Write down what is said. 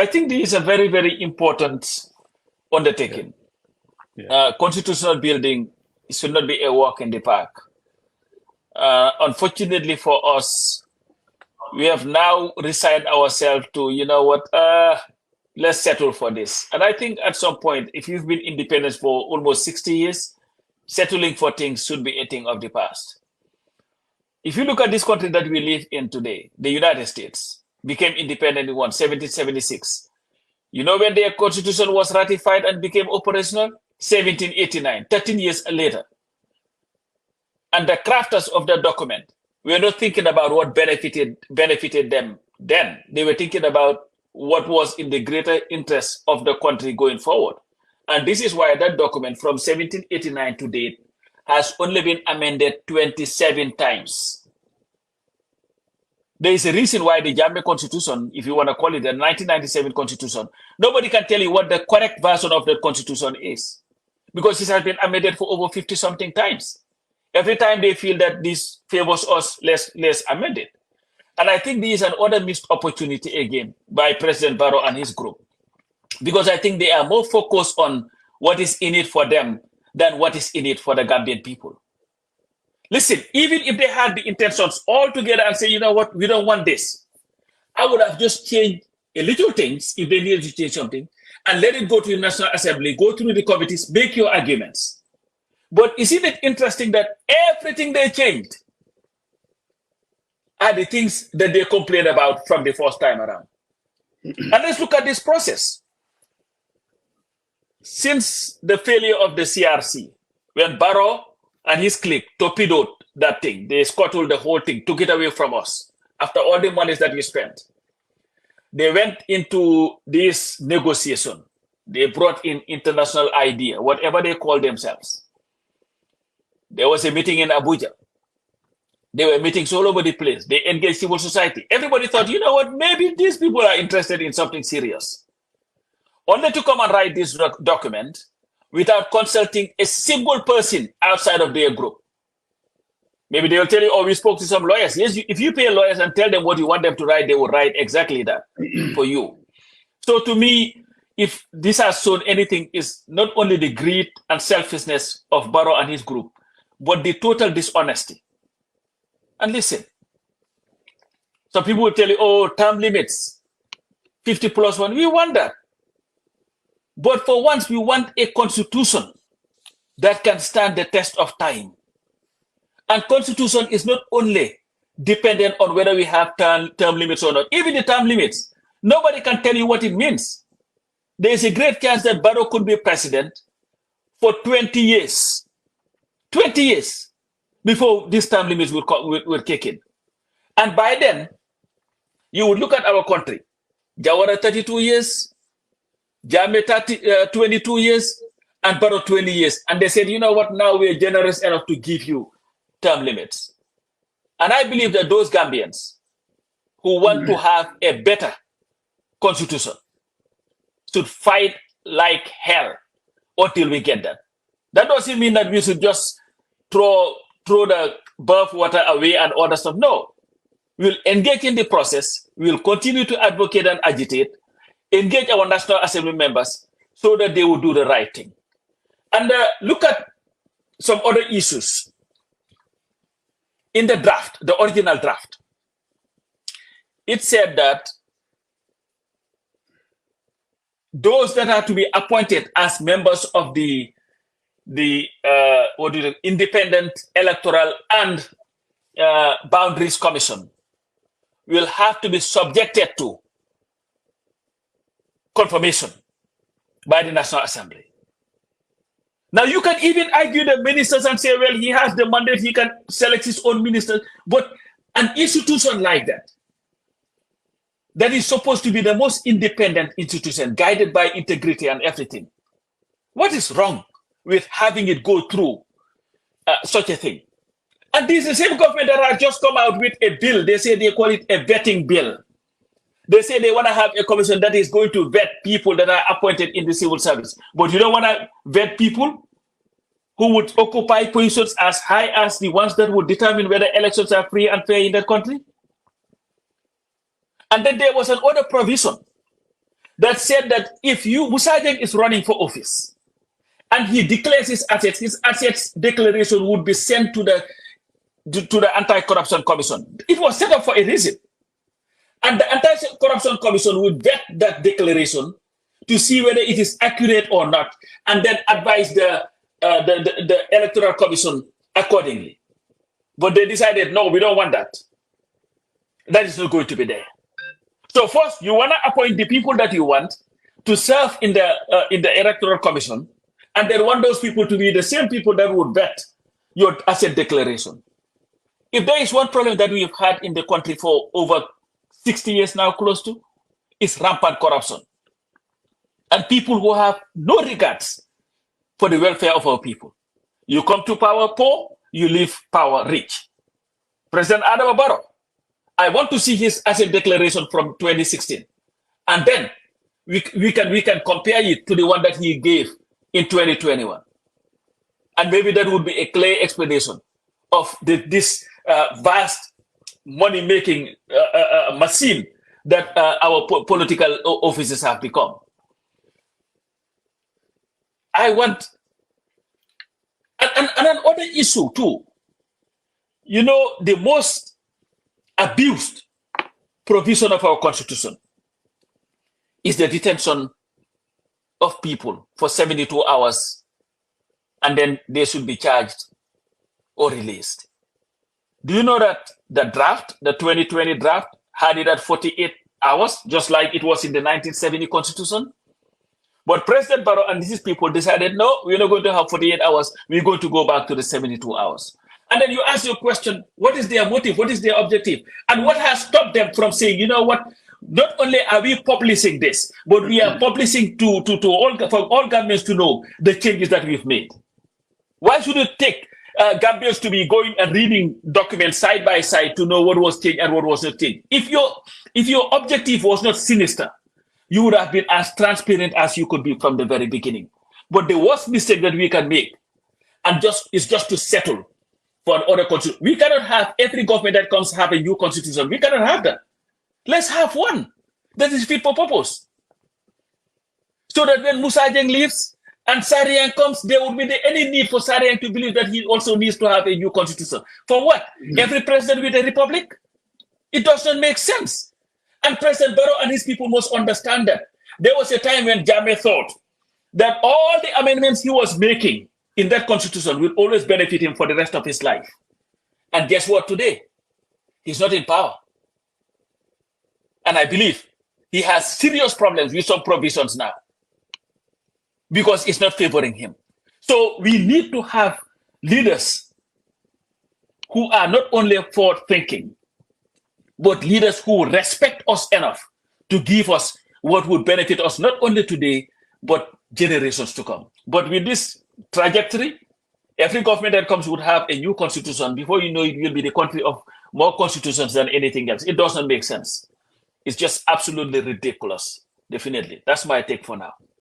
I think this is a very, very important undertaking. Constitutional building should not be a walk in the park. Unfortunately for us, we have now resigned ourselves to, you know what, let's settle for this. And I think at some point, if you've been independent for almost 60 years, settling for things should be a thing of the past. If you look at this country that we live in today, the United States became independent in 1776. You know when their constitution was ratified and became operational? 1789, 13 years later. And the crafters of the document were not thinking about what benefited them then. They were thinking about what was in the greater interest of the country going forward. And this is why that document from 1789 to date has only been amended 27 times. There is a reason why the Gambia Constitution, if you want to call it the 1997 Constitution, nobody can tell you what the correct version of the Constitution is, because it has been amended for over 50-something times. Every time they feel that this favors us, let's amend it. And I think this is another missed opportunity again by President Barrow and his group, because I think they are more focused on what is in it for them than what is in it for the Gambian people. Listen, even if they had the intentions all together and say, you know what, we don't want this, I would have just changed a little things if they needed to change something and let it go to the National Assembly, go through the committees, make your arguments. But isn't it interesting that everything they changed are the things that they complained about from the first time around? And let's look at this process. Since the failure of the CRC, when Barrow and his clique torpedoed that thing, they scuttled the whole thing, took it away from us. After all the monies that we spent, they went into this negotiation. They brought in international idea, whatever they call themselves. There was a meeting in Abuja. There were meetings all over the place. They engaged civil society. Everybody thought, you know what, maybe these people are interested in something serious. Only to come and write this document without consulting a single person outside of their group. Maybe they will tell you, oh, we spoke to some lawyers. Yes, if you pay lawyers and tell them what you want them to write, they will write exactly that for you. So to me, if this has shown anything, is not only the greed and selfishness of Barrow and his group, but the total dishonesty. And listen, some people will tell you, oh, term limits, 50+1, we want that. But for once, we want a constitution that can stand the test of time. And constitution is not only dependent on whether we have term limits or not. Even the term limits, nobody can tell you what it means. There is a great chance that Barrow could be president for 20 years. 20 years before these term limits will kick in. And by then, you would look at our country. Jawara 32 years, Jammeh 22 years, and Barrow 20 years. And they said, you know what, now we're generous enough to give you term limits. And I believe that those Gambians who want to have a better constitution should fight like hell until we get that. That doesn't mean that we should just throw the bath water away and all that stuff. No, we'll engage in the process. We'll continue to advocate and agitate, engage our National Assembly members so that they will do the right thing. And look at some other issues. In the draft, the original draft, it said that those that are to be appointed as members of the Independent Electoral and Boundaries Commission will have to be subjected to confirmation by the National Assembly. Now, you can even argue the ministers and say, well, he has the mandate, he can select his own ministers. But an institution like that, that is supposed to be the most independent institution, guided by integrity and everything, what is wrong with having it go through such a thing? And this is the same government that has just come out with a bill. They say they call it a vetting bill. They say they want to have a commission that is going to vet people that are appointed in the civil service. But you don't want to vet people who would occupy positions as high as the ones that would determine whether elections are free and fair in that country? And then there was another provision that said that if Musa Jeng is running for office and he declares his assets declaration would be sent to the Anti-Corruption Commission. It was set up for a reason. And the Anti-Corruption Commission would vet that declaration to see whether it is accurate or not, and then advise the Electoral Commission accordingly. But they decided, no, we don't want that. That is not going to be there. So first, you want to appoint the people that you want to serve in the Electoral Commission, and then want those people to be the same people that would vet your asset declaration. If there is one problem that we've had in the country for over 60 years now, close to, is rampant corruption. And people who have no regards for the welfare of our people. You come to power poor, you leave power rich. President Adam Barrow, I want to see his asset declaration from 2016. And then we can compare it to the one that he gave in 2021. And maybe that would be a clear explanation of this vast money-making machine that our political offices have become. I want, and another issue too, the most abused provision of our constitution is the detention of people for 72 hours, and then they should be charged or released. Do you know that the 2020 draft, had it at 48 hours, just like it was in the 1970 constitution? But President Barrow and his people decided, no, we're not going to have 48 hours. We're going to go back to the 72 hours. And then you ask your question, what is their motive? What is their objective? And what has stopped them from saying, you know what, not only are we publishing this, but we are publishing for all governments to know the changes that we've made. Why should it take Gambians to be going and reading documents side by side to know what was changed and what was not changed? If your objective was not sinister, you would have been as transparent as you could be from the very beginning. But the worst mistake that we can make is just to settle for another constitution. We cannot have every government that comes have a new constitution. We cannot have that. Let's have one that is fit for purpose. So that when Musa Jeng leaves and Sariang comes, there would be any need for Sariang to believe that he also needs to have a new constitution. For what? Every president with a republic? It does not make sense. And President Barrow and his people must understand that. There was a time when Jammeh thought that all the amendments he was making in that constitution will always benefit him for the rest of his life. And guess what today? He's not in power. And I believe he has serious problems with some provisions now because it's not favoring him. So we need to have leaders who are not only forward-thinking, but leaders who respect us enough to give us what would benefit us not only today, but generations to come. But with this trajectory, every government that comes would have a new constitution. Before you know it, will be the country of more constitutions than anything else. It doesn't make sense. It's just absolutely ridiculous. Definitely. That's my take for now.